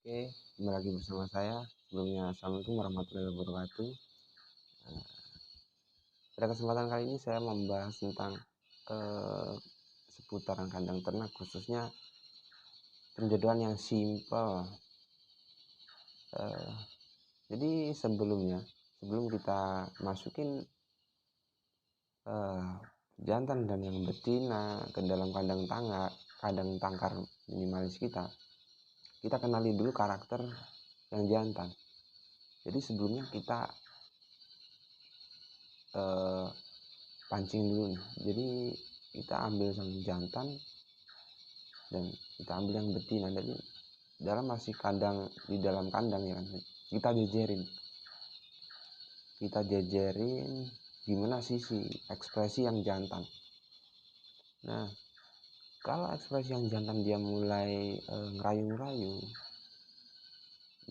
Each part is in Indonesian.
Oke, kembali lagi bersama saya. Sebelumnya, Assalamualaikum warahmatullahi wabarakatuh. Nah, pada kesempatan kali ini saya membahas tentang eh, seputaran kandang ternak, khususnya penjodohan yang simpel. Eh, jadi sebelum kita masukin eh, jantan dan yang betina ke dalam kandang tangkar minimalis kita kenali dulu karakter yang jantan. Jadi sebelumnya kita eh, pancing dulu nih. Jadi kita ambil sang jantan dan kita ambil yang betina. Jadi di dalam kandang ya kan, kita jejerin gimana sisi ekspresi yang jantan. Nah, kalau ekspresi yang jantan dia mulai ngerayu-ngerayu,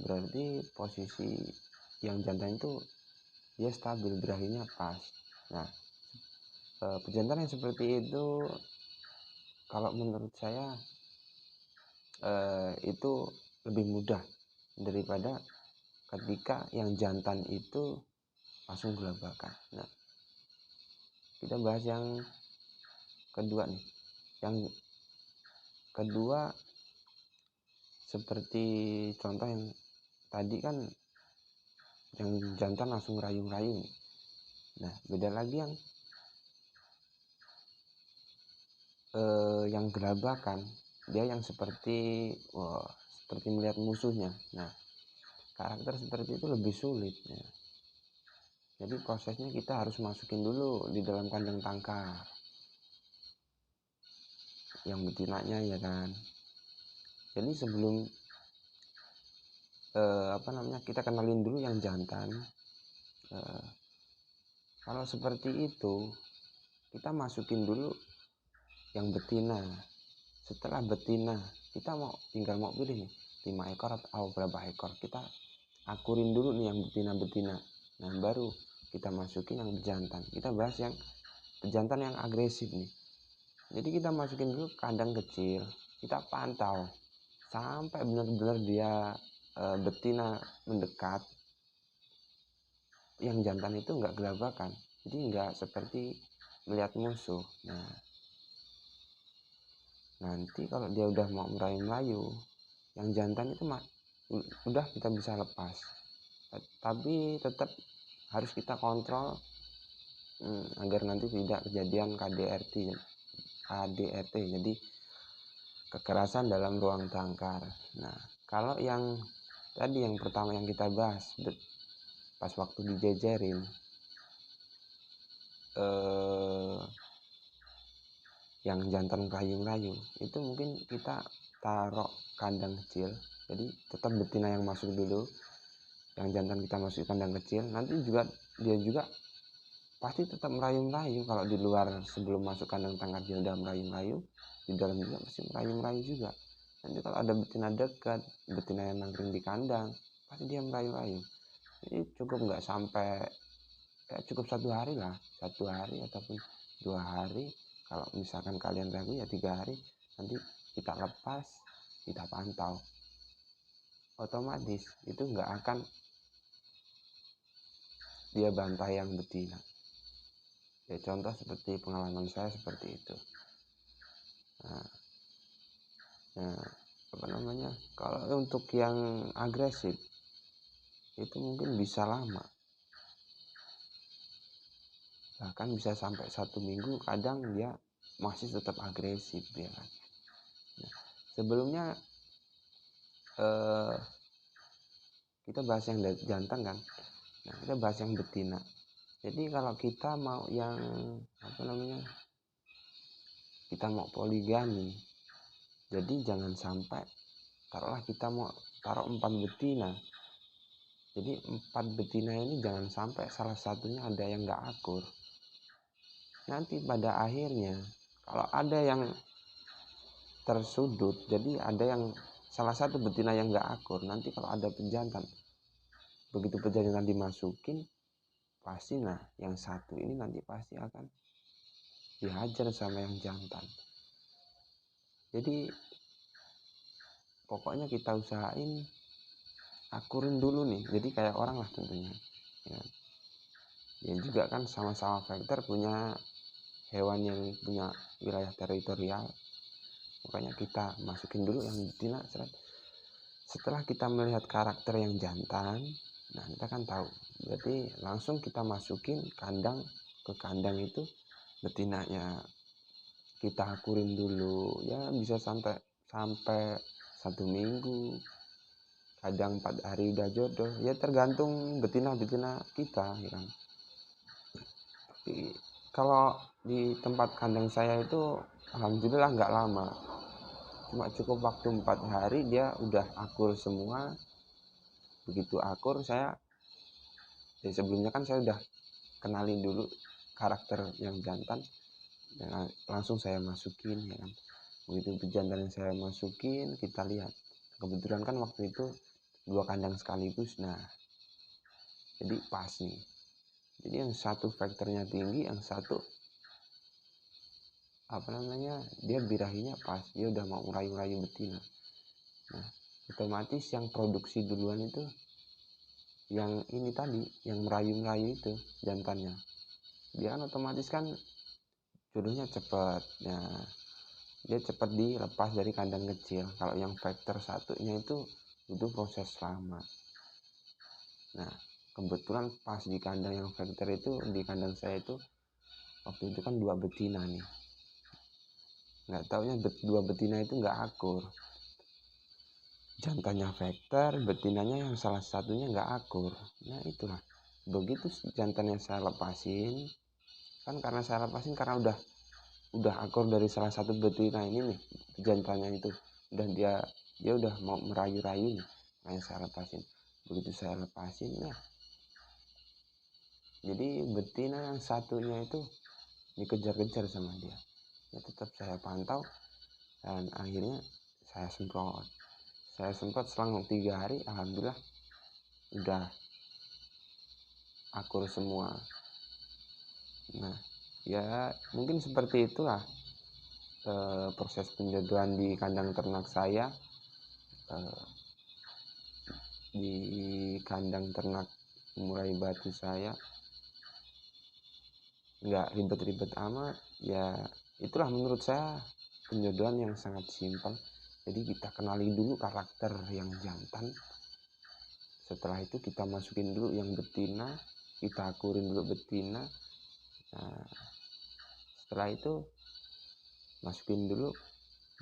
berarti posisi yang jantan itu dia stabil, berakhirnya pas. Nah, pejantan yang seperti itu kalau menurut saya itu lebih mudah daripada ketika yang jantan itu langsung gelabakan. Nah, kita bahas yang kedua nih. Yang kedua, seperti contoh yang tadi kan, yang jantan langsung rayu-rayu. Nah, beda lagi yang gelabakan, dia yang seperti melihat musuhnya. Nah, karakter seperti itu lebih sulit ya. Jadi prosesnya kita harus masukin dulu di dalam kandang tangkar yang betinanya ya kan. Jadi sebelum kita kenalin dulu yang jantan. Kalau seperti itu kita masukin dulu yang betina. Setelah betina kita tinggal mau pilih nih 5 ekor atau berapa ekor, kita akurin dulu nih yang betina. Nah, baru kita masukin yang jantan. Kita bahas yang jantan yang agresif nih. Jadi kita masukin dulu kandang kecil, kita pantau sampai benar-benar dia betina mendekat, yang jantan itu nggak gelabakan, jadi nggak seperti melihat musuh. Nah, nanti kalau dia udah mau merayu-rayu, yang jantan itu udah kita bisa lepas, tapi tetap harus kita kontrol agar nanti tidak kejadian KDRT, jadi kekerasan dalam ruang tangkar. Nah, kalau yang tadi yang pertama yang kita bahas, pas waktu dijejerin yang jantan rayu-rayu, itu mungkin kita taruh kandang kecil. Jadi tetap betina yang masuk dulu, yang jantan kita masuk kandang kecil. Nanti juga dia juga pasti tetap merayu-rayu. Kalau di luar sebelum masuk kandang tangkar dia udah merayu-rayu, di dalam juga pasti merayu-rayu juga. Nanti kalau ada betina dekat, betina yang nangkring di kandang, pasti dia merayu-rayu. Jadi cukup 1 hari lah, 1 hari ataupun 2 hari. Kalau misalkan kalian ragu ya 3 hari, nanti kita lepas, kita pantau, otomatis itu nggak akan dia bantai yang betina ya. Contoh seperti pengalaman saya seperti itu. Nah, kalau untuk yang agresif itu mungkin bisa lama, bahkan bisa sampai 1 minggu, kadang dia masih tetap agresif ya kan. Nah, sebelumnya kita bahas yang jantan kan. Nah, kita bahas yang betina. Jadi kalau kita mau kita mau poligami, jadi jangan sampai, taruhlah kita mau taruh 4 betina. Jadi 4 betina ini jangan sampai salah satunya ada yang nggak akur. Nanti pada akhirnya kalau ada yang tersudut, jadi ada yang salah satu betina yang nggak akur, nanti kalau ada pejantan, begitu pejantan dimasukin, pasti yang satu ini nanti pasti akan dihajar sama yang jantan. Jadi pokoknya kita usahain akurin dulu nih, jadi kayak orang lah tentunya ya. Ya juga kan sama-sama factor punya hewan yang punya wilayah teritorial, makanya kita masukin dulu yang betina. Setelah kita melihat karakter yang jantan, nah kita kan tahu, berarti langsung kita masukin kandang, ke kandang itu betinanya kita akurin dulu ya, bisa sampai 1 minggu, kadang 4 hari udah jodoh ya, tergantung betina-betina kita ya kan. Tapi kalau di tempat kandang saya itu alhamdulillah nggak lama, cuma cukup waktu 4 hari dia udah akur semua. Begitu akur saya, ya sebelumnya kan saya udah kenalin dulu karakter yang jantan ya, langsung saya masukin ya kan. Begitu jantan yang saya masukin, kita lihat kebetulan kan waktu itu 2 kandang sekaligus, nah jadi pas nih. Jadi yang satu faktornya tinggi, yang satu dia birahinya pas, dia udah mau ngerayu-rayu betina. Nah otomatis yang produksi duluan itu yang ini tadi, yang merayu-merayu itu jantannya, dia kan otomatis kan jodohnya cepat ya, dia cepat dilepas dari kandang kecil. Kalau yang faktor satunya itu butuh proses lama. Nah kebetulan pas di kandang yang faktor itu, di kandang saya itu waktu itu kan 2 betina nih, nggak taunya 2 betina itu nggak akur, jantannya faktor, betinanya yang salah satunya nggak akur. Nah itulah, begitu jantannya saya lepasin kan, karena saya lepasin karena udah akur dari salah satu betina ini nih, jantannya itu udah dia udah mau merayu-rayu nih, makanya saya lepasin. Begitu saya lepasin, nah jadi betina yang satunya itu dikejar-kejar sama dia ya, tetap saya pantau dan akhirnya saya semprot selang 3 hari, alhamdulillah udah akur semua. Nah ya mungkin seperti itulah proses penjodohan di kandang ternak saya. Di kandang ternak Murai Batu saya nggak ribet-ribet amat ya, itulah menurut saya penjodohan yang sangat simpel. Jadi kita kenali dulu karakter yang jantan, setelah itu kita masukin dulu yang betina, kita akurin dulu betina. Nah setelah itu masukin dulu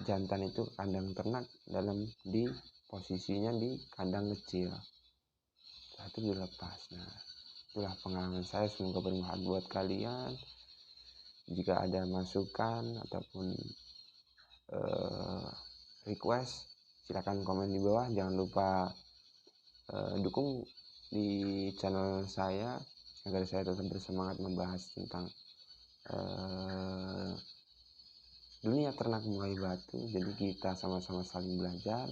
jantan itu kandang ternak, dalam di posisinya di kandang kecil, setelah itu dilepas. Nah itulah pengalaman saya, semoga bermanfaat buat kalian. Jika ada masukan ataupun request, silakan komen di bawah. Jangan lupa dukung di channel saya agar saya tetap bersemangat membahas tentang dunia ternak Murai Batu. Jadi kita sama-sama saling belajar.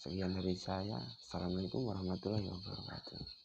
Sekian dari saya. Assalamualaikum warahmatullahi wabarakatuh.